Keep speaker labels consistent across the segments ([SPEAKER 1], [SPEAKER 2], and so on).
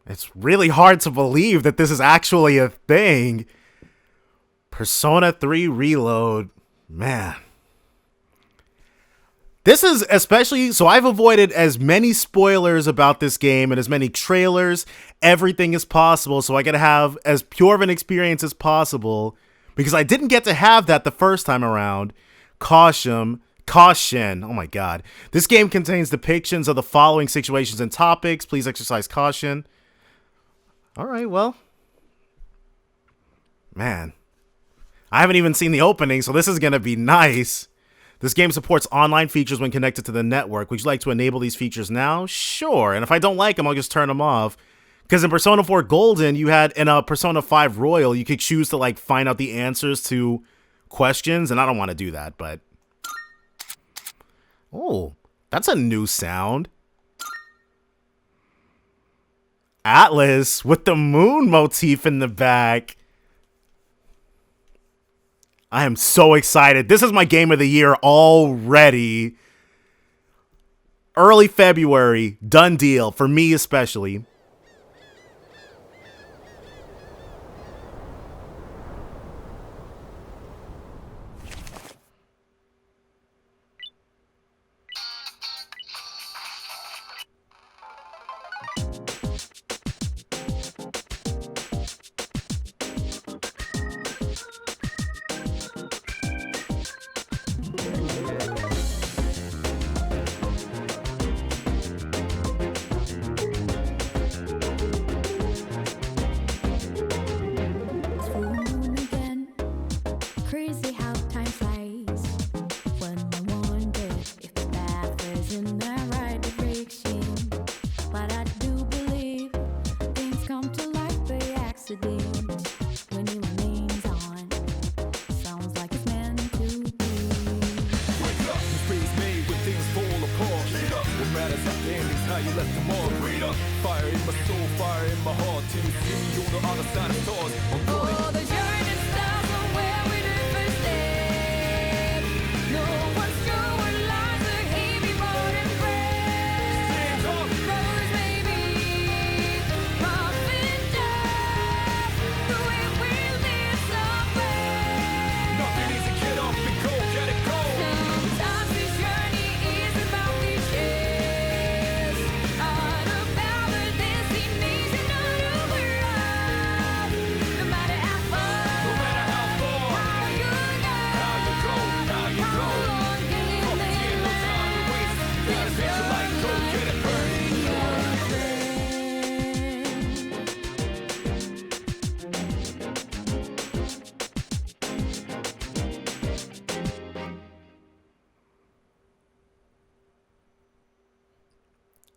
[SPEAKER 1] It's really hard to believe that this is actually a thing. Persona 3 Reload. Man. This is especially, so I've avoided as many spoilers about this game and as many trailers, everything as possible, so I can have as pure of an experience as possible, because I didn't get to have that the first time around. Caution, oh my god. This game contains depictions of the following situations and topics. Please exercise caution. Alright, well. Man. I haven't even seen the opening, so this is gonna be nice. This game supports online features when connected to the network. Would you like to enable these features now? Sure. And if I don't like them, I'll just turn them off. Because in Persona 4 Golden, you had, in Persona 5 Royal, you could choose to, like, find out the answers to questions. And I don't want to do that, but... Oh, that's a new sound. Atlas with the moon motif in the back. I am so excited. This is my game of the year already. Early February, done deal, for me especially.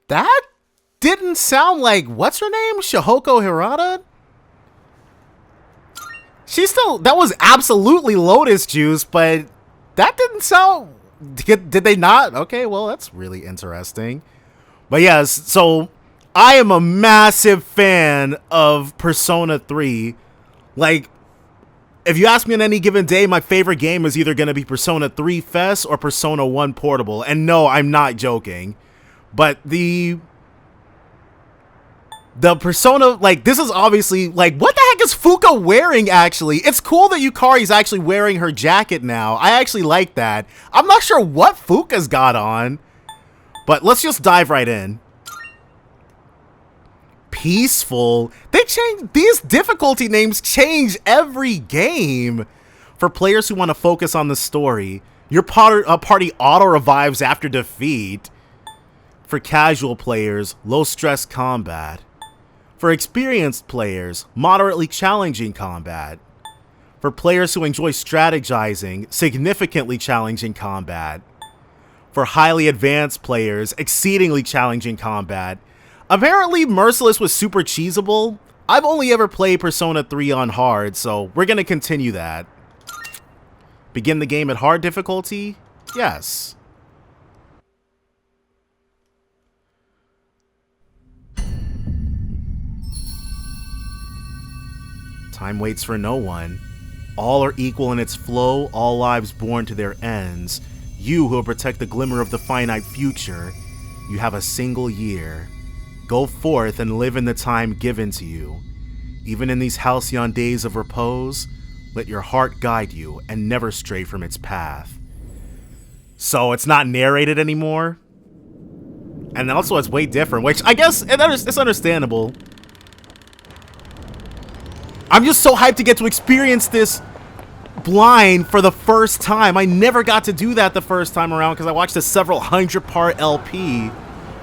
[SPEAKER 1] That didn't sound like, what's her name? Shihoko Hirata? That was absolutely Lotus Juice, but that didn't sound, did they not? Okay, well, that's really interesting. But yes, so I am a massive fan of Persona 3. Like, if you ask me on any given day, my favorite game is either going to be Persona 3 Fest or Persona 1 Portable. And no, I'm not joking. But the Persona, like, this is obviously, like, what the heck is Fuka wearing, actually? It's cool that Yukari's actually wearing her jacket now. I actually like that. I'm not sure what Fuka's got on. But let's just dive right in. Peaceful. They change, these difficulty names change every game. For players who want to focus on the story, your party auto-revives after defeat. For casual players, low-stress combat. For experienced players, moderately challenging combat. For players who enjoy strategizing, significantly challenging combat. For highly advanced players, exceedingly challenging combat. Apparently, Merciless was super cheesable. I've only ever played Persona 3 on hard, so we're gonna continue that. Begin the game at hard difficulty? Yes. Time waits for no one. All are equal in its flow, all lives born to their ends. You who will protect the glimmer of the finite future, you have a single year. Go forth and live in the time given to you. Even in these halcyon days of repose, let your heart guide you and never stray from its path. So it's not narrated anymore. And also it's way different, which I guess it's understandable. I'm just so hyped to get to experience this blind for the first time. I never got to do that the first time around because I watched a several 100-part LP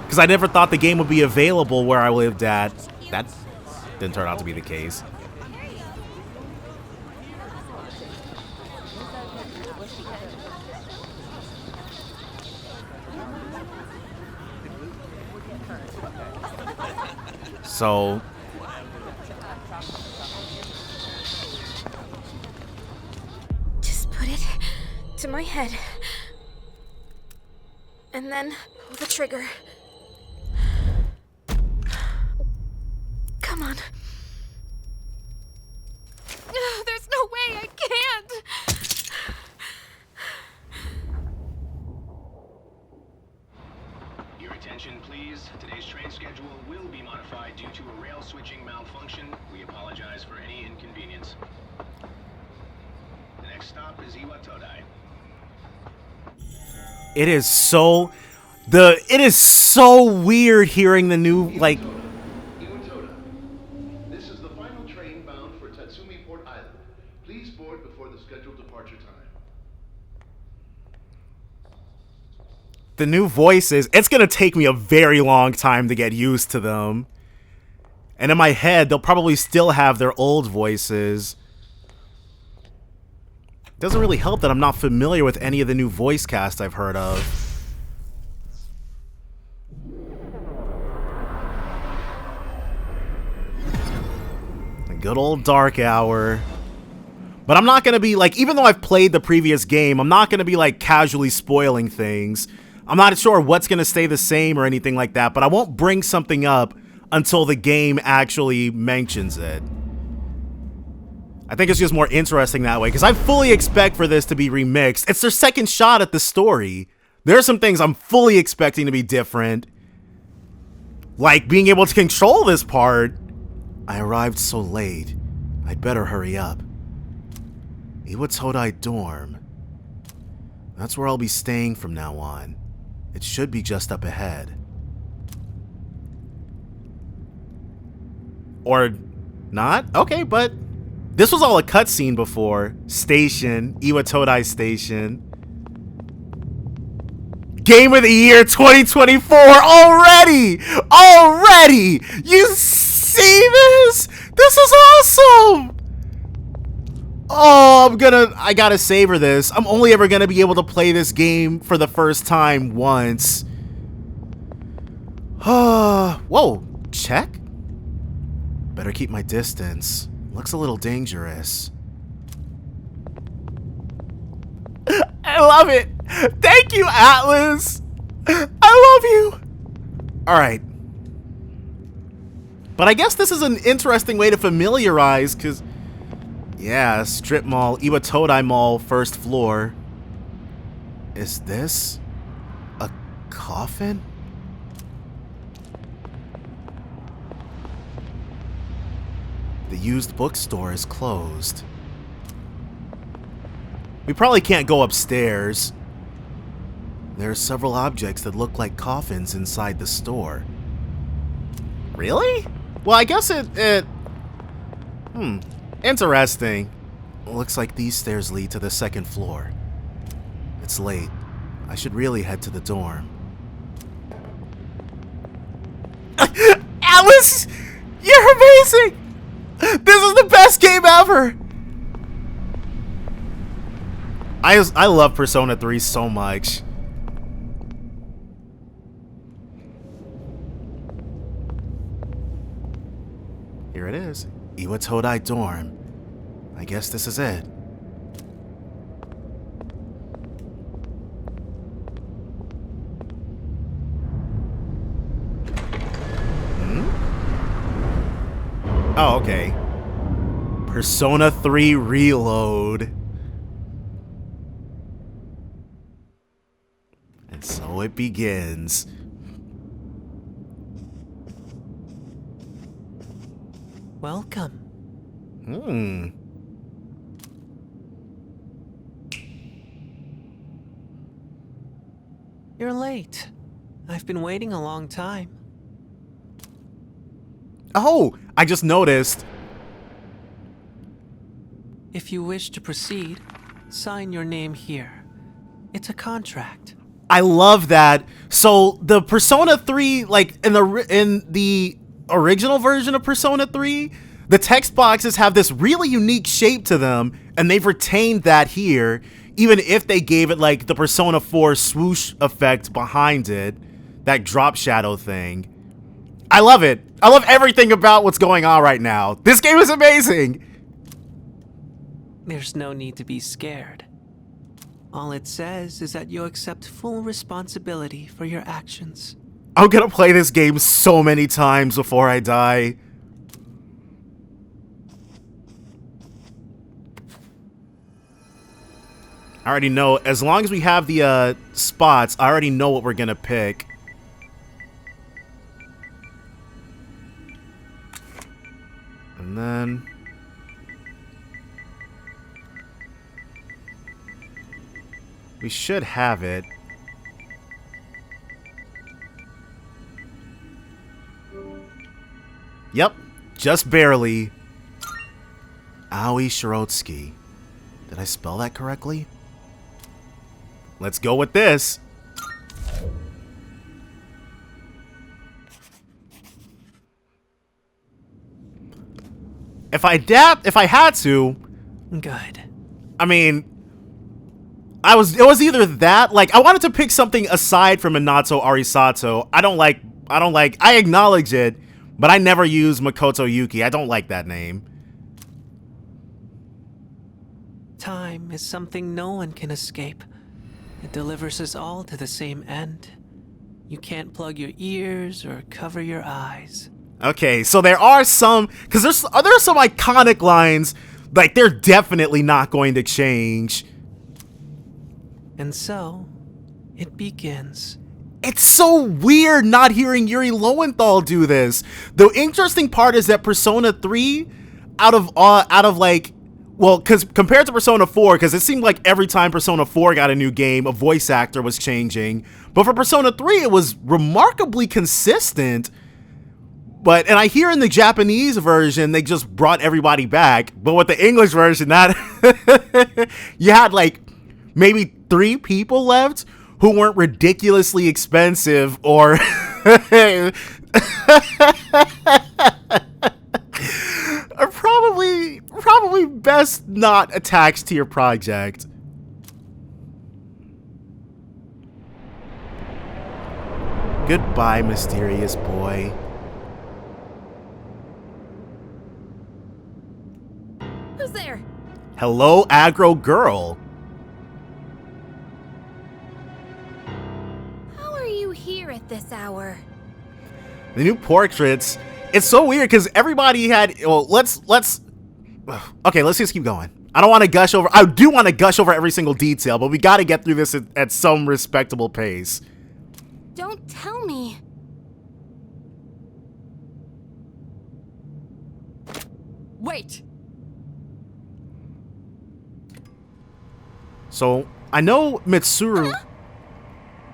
[SPEAKER 1] because I never thought the game would be available where I lived at. That didn't turn out to be the case. So
[SPEAKER 2] just put it to my head. And then pull the trigger. Come on. There's no way I can't.
[SPEAKER 3] Your attention, please. Today's train schedule will be modified due to a rail switching malfunction. We apologize for any inconvenience. The next stop is Iwatodai.
[SPEAKER 1] it is so weird hearing the new like.
[SPEAKER 4] This is the final train bound for Tatsumi Port Island. Please board before the scheduled departure time.
[SPEAKER 1] The new voices, it's going to take me a very long time to get used to them. And in my head, they'll probably still have their old voices. Doesn't really help that I'm not familiar with any of the new voice cast I've heard of. A good old Dark Hour. But I'm not going to be like, even though I've played the previous game, I'm not going to be like casually spoiling things. I'm not sure what's going to stay the same or anything like that, but I won't bring something up until the game actually mentions it. I think it's just more interesting that way, because I fully expect for this to be remixed. It's their second shot at the story. There are some things I'm fully expecting to be different. Like being able to control this part. I arrived so late. I'd better hurry up. Iwatodai dorm. That's where I'll be staying from now on. It should be just up ahead. Or not? Okay, but this was all a cutscene before. Station. Iwatodai Station. Game of the Year 2024 already! Already! You see this? This is awesome! Oh, I gotta savor this. I'm only ever gonna be able to play this game for the first time once. Whoa, check? Better keep my distance. Looks a little dangerous. I love it! Thank you, Atlas! I love you! Alright. But I guess this is an interesting way to familiarize, because... yeah, strip mall, Iwatodai Mall, first floor. Is this a coffin? The used bookstore is closed. We probably can't go upstairs. There are several objects that look like coffins inside the store. Really? Well, I guess interesting. Looks like these stairs lead to the second floor. It's late. I should really head to the dorm. Alice! You're amazing! This is the best game ever! I love Persona 3 so much. Here it is. Iwatodai dorm. I guess this is it. Oh, okay. Persona 3 Reload. And so it begins.
[SPEAKER 5] Welcome.
[SPEAKER 1] Hmm.
[SPEAKER 5] You're late. I've been waiting a long time.
[SPEAKER 1] Oh, I just noticed.
[SPEAKER 5] If you wish to proceed, sign your name here. It's a contract.
[SPEAKER 1] I love that. So the Persona 3, like in the original version of Persona 3, the text boxes have this really unique shape to them, and they've retained that here, even if they gave it like the Persona 4 swoosh effect behind it, that drop shadow thing. I love it. I love everything about what's going on right now. This game is amazing.
[SPEAKER 5] There's no need to be scared. All it says is that you accept full responsibility for your actions.
[SPEAKER 1] I'm gonna play this game so many times before I die. I already know, as long as we have the spots, I already know what we're gonna pick. And then... we should have it. Yep, just barely. Aoi Shirotsky. Did I spell that correctly? Let's go with this. If I had to,
[SPEAKER 5] Good.
[SPEAKER 1] I mean, it was either that, like, I wanted to pick something aside from Minato Arisato. I acknowledge it, but I never use Makoto Yuki. I don't like that name.
[SPEAKER 5] Time is something no one can escape. It delivers us all to the same end. You can't plug your ears or cover your eyes.
[SPEAKER 1] Okay, so there are some, because there are some iconic lines, like, they're definitely not going to change.
[SPEAKER 5] And so, it begins.
[SPEAKER 1] It's so weird not hearing Yuri Lowenthal do this. The interesting part is that Persona 3, out of like, well, because compared to Persona 4, because it seemed like every time Persona 4 got a new game, a voice actor was changing. But for Persona 3, it was remarkably consistent. And I hear in the Japanese version, they just brought everybody back. But with the English version, that you had like maybe 3 people left who weren't ridiculously expensive or are probably best not attached to your project. Goodbye, mysterious boy.
[SPEAKER 2] Who's there?
[SPEAKER 1] Hello, aggro girl.
[SPEAKER 2] How are you here at this hour?
[SPEAKER 1] The new portraits. It's so weird because everybody had. Well, let's. Okay, let's just keep going. I don't want to gush over. I do want to gush over every single detail, but we got to get through this at some respectable pace.
[SPEAKER 2] Don't tell me. Wait.
[SPEAKER 1] So I know Mitsuru.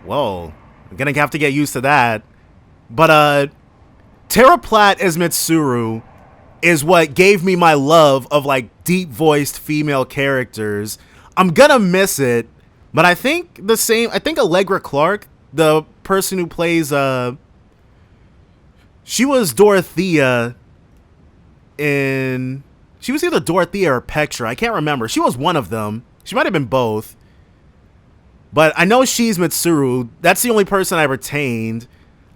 [SPEAKER 1] Whoa, I'm gonna have to get used to that. But Terra Platt as Mitsuru is what gave me my love of like deep voiced female characters. I'm gonna miss it, but I think Allegra Clark, the person who plays she was Dorothea in, she was either Dorothea or Petra, I can't remember. She was one of them. She might have been both. But I know she's Mitsuru. That's the only person I retained.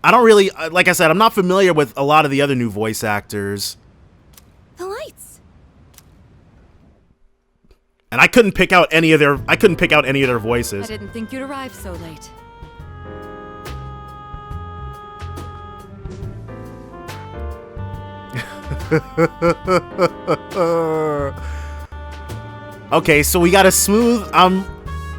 [SPEAKER 1] I don't really, like I said, I'm not familiar with a lot of the other new voice actors.
[SPEAKER 2] The lights.
[SPEAKER 1] And I couldn't pick out any of their
[SPEAKER 2] I
[SPEAKER 1] voices.
[SPEAKER 2] didn't think you'd arrive so late.
[SPEAKER 1] Okay, so we got a smooth,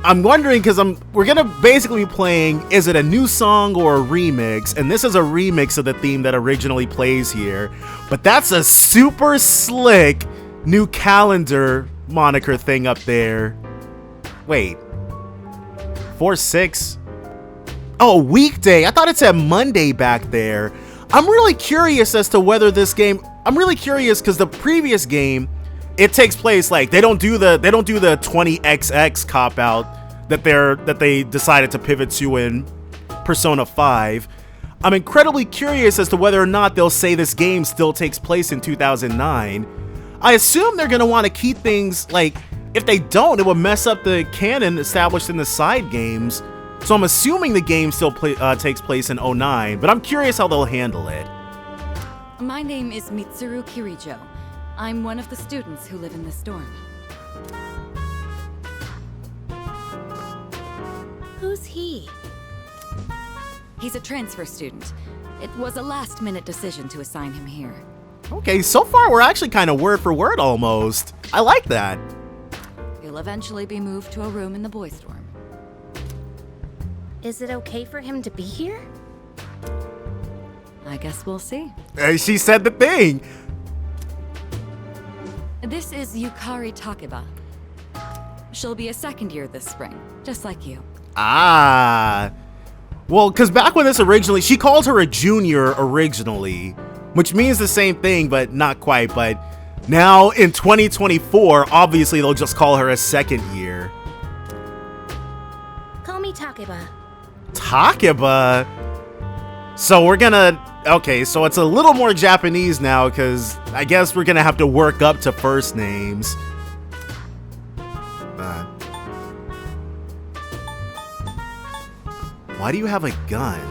[SPEAKER 1] I'm wondering because we're gonna basically be playing, is it a new song or a remix? And this is a remix of the theme that originally plays here. But that's a super slick new calendar moniker thing up there. Wait. 4/6? Oh, weekday. I thought it said Monday back there. I'm really curious as to whether this game, I'm really curious because the previous game, it takes place like they don't do the 20XX cop out that they decided to pivot to in Persona 5. I'm incredibly curious as to whether or not they'll say this game still takes place in 2009. I assume they're going to want to keep things like, if they don't, it would mess up the canon established in the side games. So I'm assuming the game still takes place in 09, but I'm curious how they'll handle it.
[SPEAKER 6] My name is Mitsuru Kirijo. I'm one of the students who live in this dorm.
[SPEAKER 2] Who's he?
[SPEAKER 6] He's a transfer student. It was a last-minute decision to assign him here.
[SPEAKER 1] Okay, so far we're actually kind of word for word almost. I like that.
[SPEAKER 6] He'll eventually be moved to a room in the boys' dorm.
[SPEAKER 2] Is it okay for him to be here?
[SPEAKER 6] I guess we'll see.
[SPEAKER 1] She said the thing.
[SPEAKER 6] This is Yukari Takeba. She'll be a second year this spring, just like you.
[SPEAKER 1] Ah. Well, because back when this originally, she called her a junior originally, which means the same thing, but not quite. But now in 2024, obviously they'll just call her a second year.
[SPEAKER 2] Call me Takeba.
[SPEAKER 1] Takeba? So we're gonna, okay, so it's a little more Japanese now, because I guess we're gonna have to work up to first names. Why do you have a gun?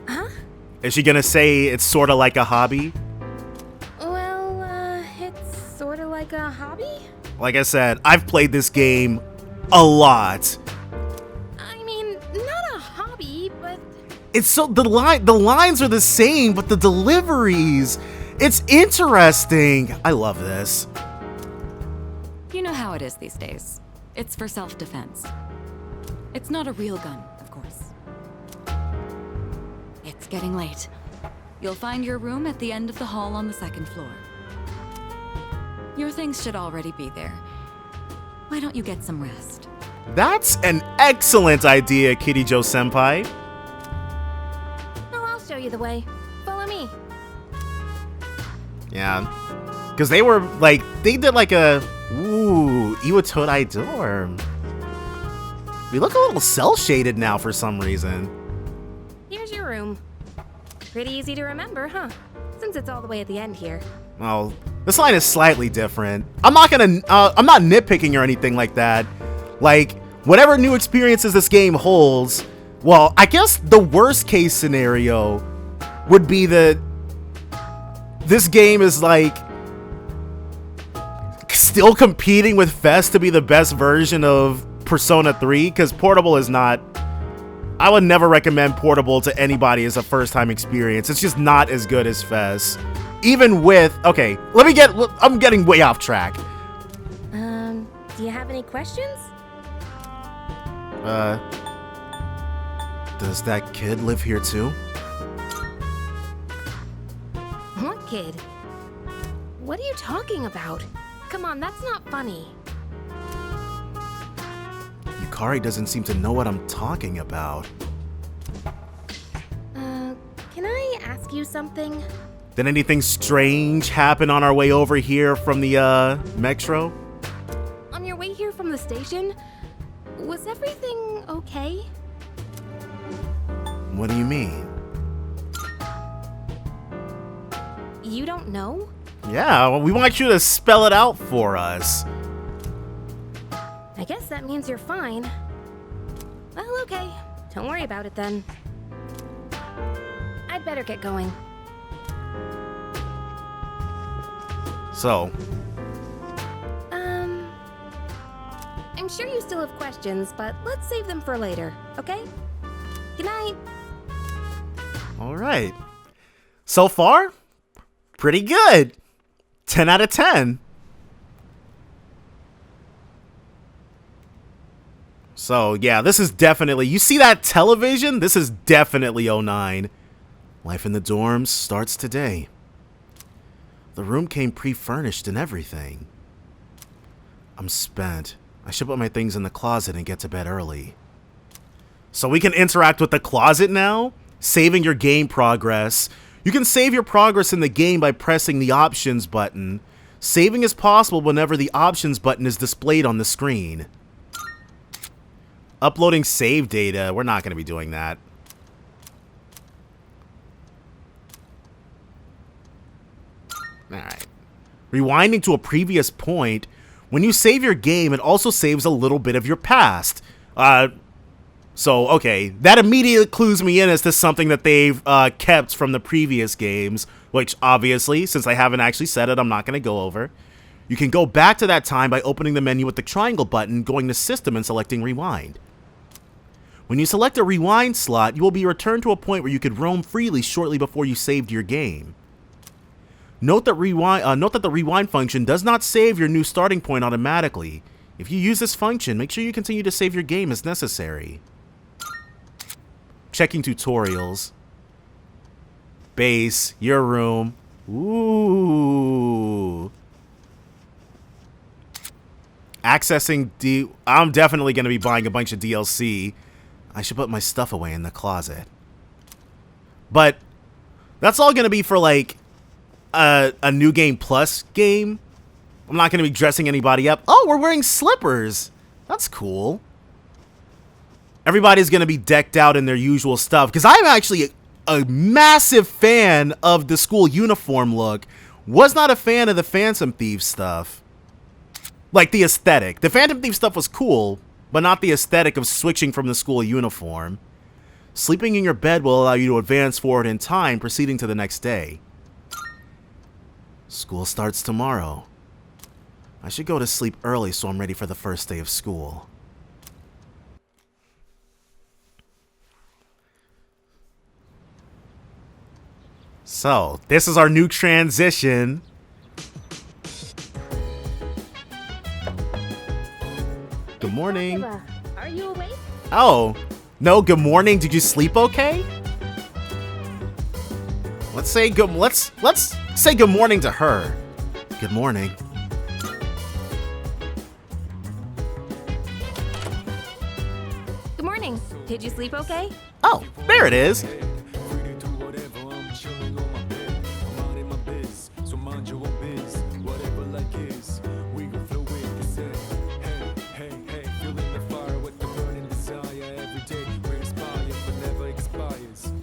[SPEAKER 2] Huh?
[SPEAKER 1] Is she gonna say it's sort of like a hobby?
[SPEAKER 2] Well, it's sort of like a hobby?
[SPEAKER 1] Like I said, I've played this game a lot.
[SPEAKER 2] I mean, not a hobby, but...
[SPEAKER 1] It's so, the lines are the same, but the deliveries, it's interesting. I love this.
[SPEAKER 6] You know how it is these days. It's for self-defense. It's not a real gun, of course. It's getting late. You'll find your room at the end of the hall on the second floor. Your things should already be there. Why don't you get some rest?
[SPEAKER 1] That's an excellent idea, Kirijo Senpai.
[SPEAKER 2] Oh, I'll show you the way. Follow me.
[SPEAKER 1] Yeah. Because they were like, they did like a, ooh, Iwatodai dorm. We look a little cel-shaded now for some reason.
[SPEAKER 2] Here's your room. Pretty easy to remember, huh? Since it's all the way at the end here.
[SPEAKER 1] Well, this line is slightly different. I'm not nitpicking or anything like that. Like, whatever new experiences this game holds, well, I guess the worst case scenario would be that this game is like still competing with Fest to be the best version of Persona 3, because Portable is not, I would never recommend Portable to anybody as a first time experience. It's just not as good as Fest. Even with, okay, I'm getting way off track.
[SPEAKER 2] Do you have any questions?
[SPEAKER 1] Does that kid live here too?
[SPEAKER 2] What kid? What are you talking about? Come on, that's not funny.
[SPEAKER 1] Yukari doesn't seem to know what I'm talking about.
[SPEAKER 2] Can I ask you something?
[SPEAKER 1] Did anything strange happen on our way over here from the, metro?
[SPEAKER 2] On your way here from the station, was everything okay?
[SPEAKER 1] What do you mean?
[SPEAKER 2] You don't know?
[SPEAKER 1] Yeah, well, we want you to spell it out for us.
[SPEAKER 2] I guess that means you're fine. Well, okay. Don't worry about it then. I'd better get going.
[SPEAKER 1] So,
[SPEAKER 2] I'm sure you still have questions, but let's save them for later, okay? Good night.
[SPEAKER 1] all right. So far, pretty good. 10 out of 10. So, yeah, this is definitely... You see that television? This is definitely 09. Life in the dorms starts today. The room came pre-furnished and everything. I'm spent. I should put my things in the closet and get to bed early. So we can interact with the closet now? Saving your game progress. You can save your progress in the game by pressing the options button. Saving is possible whenever the options button is displayed on the screen. Uploading save data. We're not going to be doing that. Alright. Rewinding to a previous point. When you save your game, it also saves a little bit of your past. So, okay. That immediately clues me in as to something that they've kept from the previous games. Which, obviously, since I haven't actually said it, I'm not going to go over. You can go back to that time by opening the menu with the triangle button, going to System, and selecting Rewind. When you select a rewind slot, you will be returned to a point where you could roam freely shortly before you saved your game. Note that the rewind function does not save your new starting point automatically. If you use this function, make sure you continue to save your game as necessary. Checking tutorials. Base, your room. Ooh. Accessing I'm definitely going to be buying a bunch of DLC. I should put my stuff away in the closet. But that's all going to be for like a New Game Plus game. I'm not going to be dressing anybody up. Oh, we're wearing slippers. That's cool. Everybody's going to be decked out in their usual stuff because I'm actually a massive fan of the school uniform look. Was not a fan of the Phantom Thief stuff. Like the aesthetic. The Phantom Thief stuff was cool, but not the aesthetic of switching from the school uniform. Sleeping in your bed will allow you to advance forward in time, proceeding to the next day. School starts tomorrow. I should go to sleep early so I'm ready for the first day of school. So, this is our new transition. Good morning.
[SPEAKER 2] Are you awake?
[SPEAKER 1] Oh, no, good morning. Did you sleep okay? Let's say good morning to her. Good morning.
[SPEAKER 2] Good morning. Did you sleep okay?
[SPEAKER 1] Oh, there it is.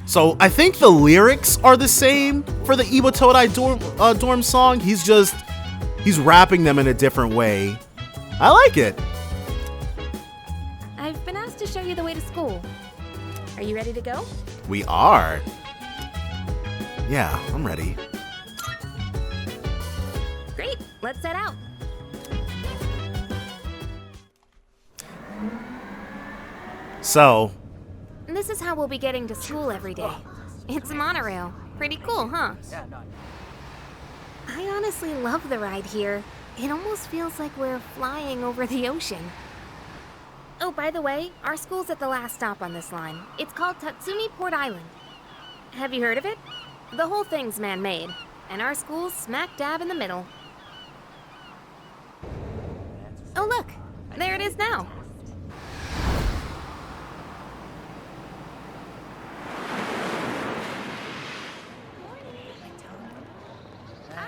[SPEAKER 1] So I think the lyrics are the same for the Iwa Todai dorm song. He's rapping them in a different way. I like it.
[SPEAKER 2] I've been asked to show you the way to school. Are you ready to go?
[SPEAKER 1] We are. Yeah, I'm ready.
[SPEAKER 2] Great, let's set out.
[SPEAKER 1] So,
[SPEAKER 2] This is how we'll be getting to school every day. It's a monorail. Pretty cool, huh? I honestly love the ride here. It almost feels like we're flying over the ocean. Oh, by the way, our school's at the last stop on this line. It's called Tatsumi Port Island. Have you heard of it? The whole thing's man-made, and our school's smack dab in the middle. Oh look, there it is now.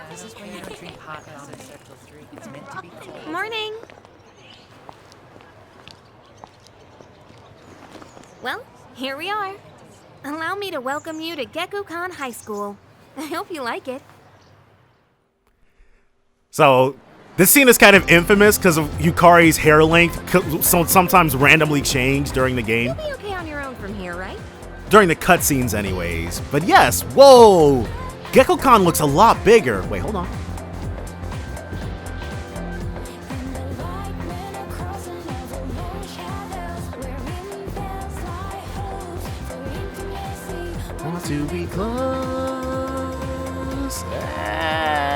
[SPEAKER 7] This is where you don't drink hot coffee in Circle 3. It's meant to be cold.
[SPEAKER 2] Morning. Well, here we are. Allow me to welcome you to Gekkoukan High School. I hope you like it.
[SPEAKER 1] So this scene is kind of infamous because of Yukari's hair length sometimes randomly change during the game.
[SPEAKER 2] You'll be okay on your own from here, right?
[SPEAKER 1] During the cutscenes anyways. But yes, whoa! Gekkoukan looks a lot bigger. Wait, hold on. Want to be close.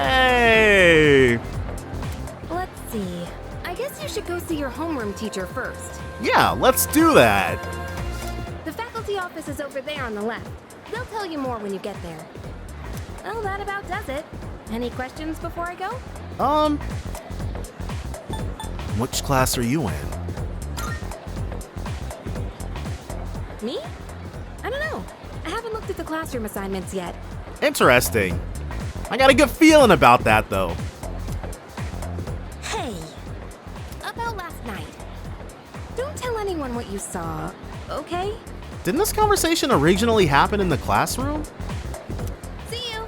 [SPEAKER 1] Hey!
[SPEAKER 2] Let's see. I guess you should go see your homeroom teacher first.
[SPEAKER 1] Yeah, let's do that.
[SPEAKER 2] The faculty office is over there on the left. They'll tell you more when you get there. Well, that about does it. Any questions before I go?
[SPEAKER 1] Which class are you in?
[SPEAKER 2] Me? I don't know. I haven't looked at the classroom assignments yet.
[SPEAKER 1] Interesting. I got a good feeling about that, though.
[SPEAKER 2] Hey, about last night. Don't tell anyone what you saw, okay?
[SPEAKER 1] Didn't this conversation originally happen in the classroom?
[SPEAKER 2] See you.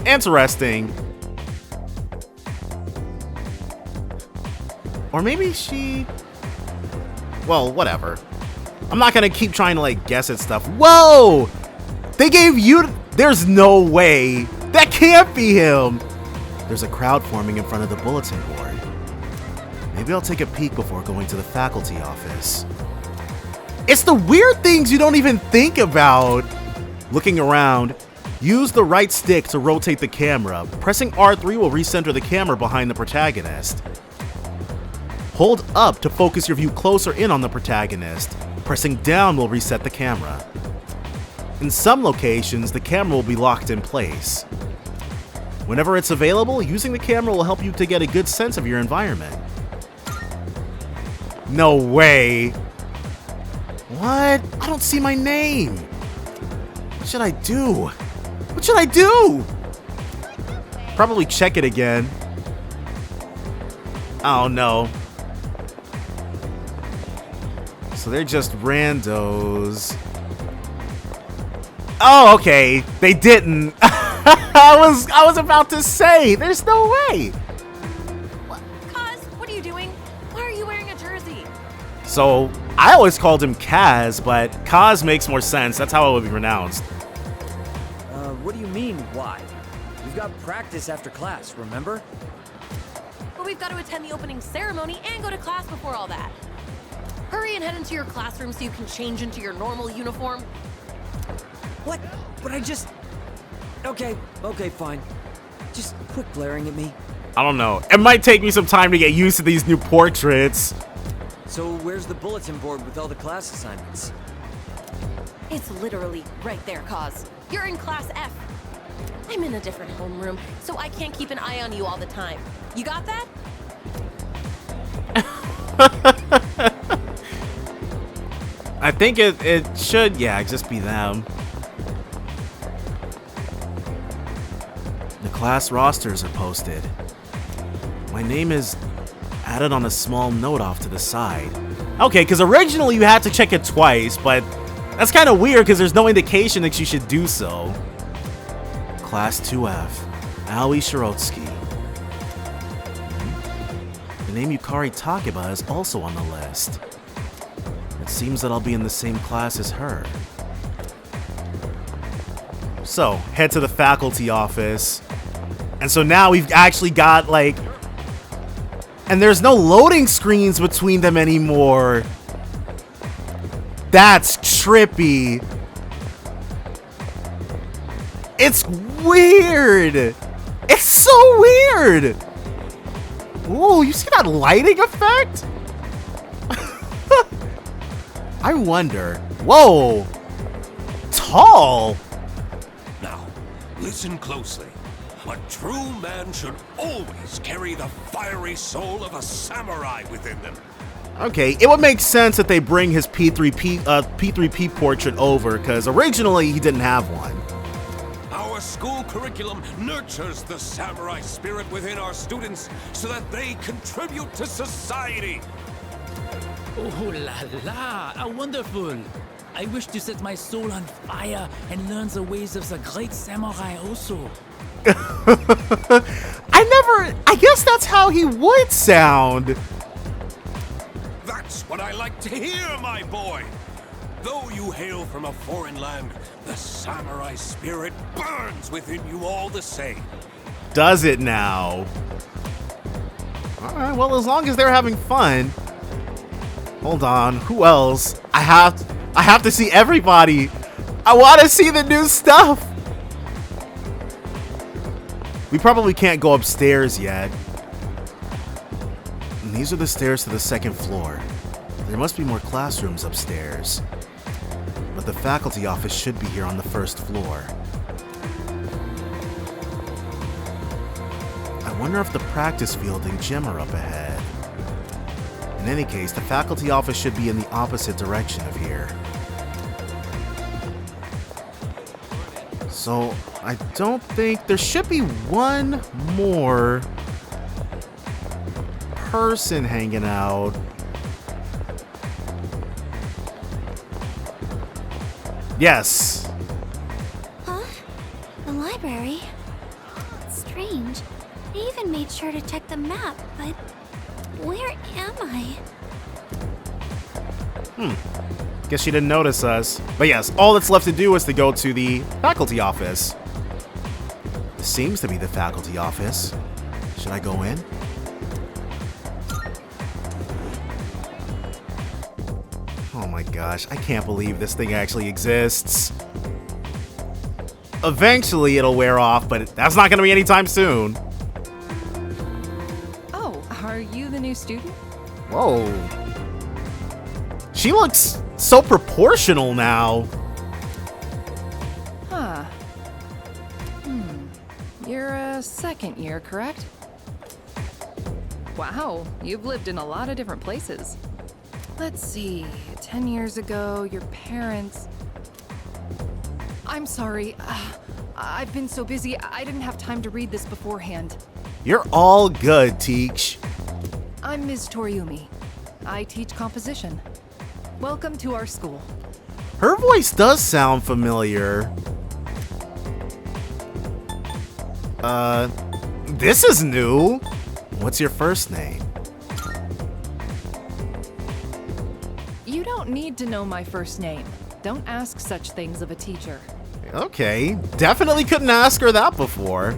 [SPEAKER 1] Interesting. Or maybe she... Well, whatever. I'm not gonna keep trying to, like, guess at stuff. Whoa! They gave you... There's no way. That can't be him. There's a crowd forming in front of the bulletin board. Maybe I'll take a peek before going to the faculty office. It's the weird things you don't even think about. Looking around, use the right stick to rotate the camera. Pressing R3 will recenter the camera behind the protagonist. Hold up to focus your view closer in on the protagonist. Pressing down will reset the camera. In some locations, the camera will be locked in place. Whenever it's available, using the camera will help you to get a good sense of your environment. No way! What? I don't see my name! What should I do? What should I do? Probably check it again. Oh no. So they're just randos. Oh, okay. They didn't. I was about to say, there's no way.
[SPEAKER 8] Kaz, what are you doing? Why are you wearing a jersey?
[SPEAKER 1] So I always called him Kaz, but Kaz makes more sense. That's how it would be pronounced.
[SPEAKER 9] What do you mean, why? We've got practice after class, remember?
[SPEAKER 8] But we've got to attend the opening ceremony and go to class before all that. Hurry and head into your classroom so you can change into your normal uniform.
[SPEAKER 9] What? But I just... Okay, fine. Just quit glaring at me.
[SPEAKER 1] I don't know. It might take me some time to get used to these new portraits.
[SPEAKER 9] So where's the bulletin board with all the class assignments?
[SPEAKER 8] It's literally right there, Kaz. You're in class F. I'm in a different homeroom, so I can't keep an eye on you all the time. You got that?
[SPEAKER 1] I think it should, yeah, just be them. The class rosters are posted. My name is added on a small note off to the side. Okay, because originally you had to check it twice, but that's kind of weird because there's no indication that you should do so. Class 2F, Aoi Shirotsky. The name Yukari Takeba is also on the list. It seems that I'll be in the same class as her. So, head to the faculty office. And so now we've actually got, like... And there's no loading screens between them anymore. That's trippy. It's weird. It's so weird. Ooh, you see that lighting effect? I wonder. Whoa. Tall.
[SPEAKER 10] Now, listen closely. A true man should always carry the fiery soul of a samurai within them.
[SPEAKER 1] Okay, it would make sense that they bring his P3P portrait over, because originally he didn't have one.
[SPEAKER 10] Our school curriculum nurtures the samurai spirit within our students so that they contribute to society.
[SPEAKER 11] Oh la la, how wonderful! I wish to set my soul on fire and learn the ways of the great samurai also.
[SPEAKER 1] I guess that's how he would sound.
[SPEAKER 10] That's what I like to hear, my boy. Though you hail from a foreign land, the samurai spirit burns within you all the same.
[SPEAKER 1] Does it now? Alright, well, as long as they're having fun. Hold on, who else? I have to see everybody. I want to see the new stuff. We probably can't go upstairs yet. these are the stairs to the second floor. There must be more classrooms upstairs. But the faculty office should be here on the first floor. I wonder if the practice field and gym are up ahead. In any case, the faculty office should be in the opposite direction of here. So, I don't think there should be one more person hanging out. Yes.
[SPEAKER 2] Huh? The library? Strange. I even made sure to check the map, but where am I?
[SPEAKER 1] Guess she didn't notice us. But yes, all that's left to do is to go to the faculty office. This seems to be the faculty office. Should I go in? Oh my gosh, I can't believe this thing actually exists. Eventually it'll wear off, but that's not going to be anytime soon.
[SPEAKER 12] Oh, are you the new student?
[SPEAKER 1] Whoa. She looks so proportional now.
[SPEAKER 12] Huh. You're a second year, correct? Wow, you've lived in a lot of different places. Let's see, 10 years ago, your parents... I'm sorry, I've been so busy, I didn't have time to read this beforehand.
[SPEAKER 1] You're all good, Teach.
[SPEAKER 12] I'm Ms. Toriumi. I teach composition. Welcome to our school.
[SPEAKER 1] Her voice does sound familiar. This is new. What's your first name?
[SPEAKER 12] You don't need to know my first name. Don't ask such things of a teacher.
[SPEAKER 1] Okay, definitely couldn't ask her that before.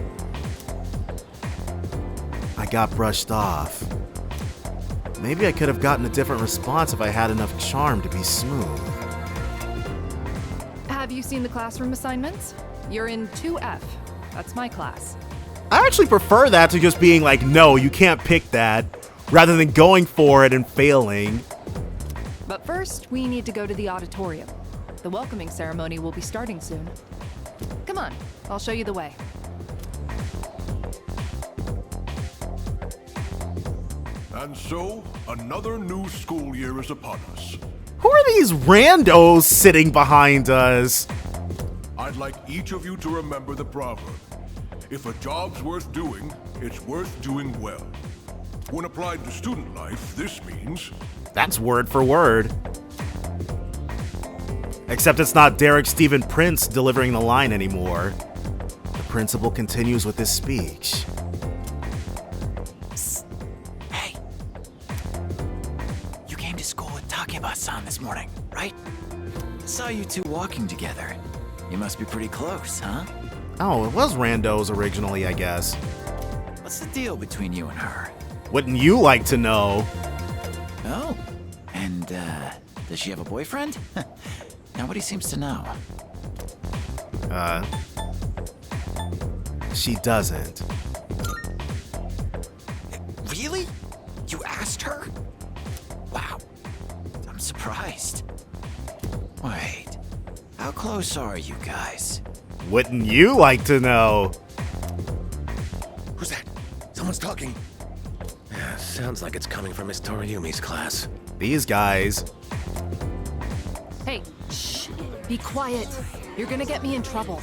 [SPEAKER 1] I got brushed off. Maybe I could have gotten a different response if I had enough charm to be smooth.
[SPEAKER 12] Have you seen the classroom assignments? You're in 2F. That's my class.
[SPEAKER 1] I actually prefer that to just being like, no, you can't pick that, rather than going for it and failing.
[SPEAKER 12] But first, we need to go to the auditorium. The welcoming ceremony will be starting soon. Come on, I'll show you the way.
[SPEAKER 10] And so, another new school year is upon us.
[SPEAKER 1] Who are these randos sitting behind us?
[SPEAKER 10] I'd like each of you to remember the proverb. If a job's worth doing, it's worth doing well. When applied to student life, this means...
[SPEAKER 1] That's word for word. Except it's not Derek Stephen Prince delivering the line anymore. The principal continues with his speech.
[SPEAKER 7] Psst. Hey. You came to school with Takeba-san this morning, right? I saw you two walking together. You must be pretty close, huh?
[SPEAKER 1] Oh, it was randos originally, I guess.
[SPEAKER 7] What's the deal between you and her?
[SPEAKER 1] Wouldn't you like to know?
[SPEAKER 7] Oh, and, does she have a boyfriend? Nobody seems to know.
[SPEAKER 1] She doesn't.
[SPEAKER 7] Really? You asked her? Wow. I'm surprised. Wait. How close are you guys?
[SPEAKER 1] Wouldn't you like to know?
[SPEAKER 13] Who's that? Someone's talking. Sounds like it's coming from Miss Toriumi's class.
[SPEAKER 1] These guys.
[SPEAKER 12] Hey, shh. Be quiet. You're gonna get me in trouble.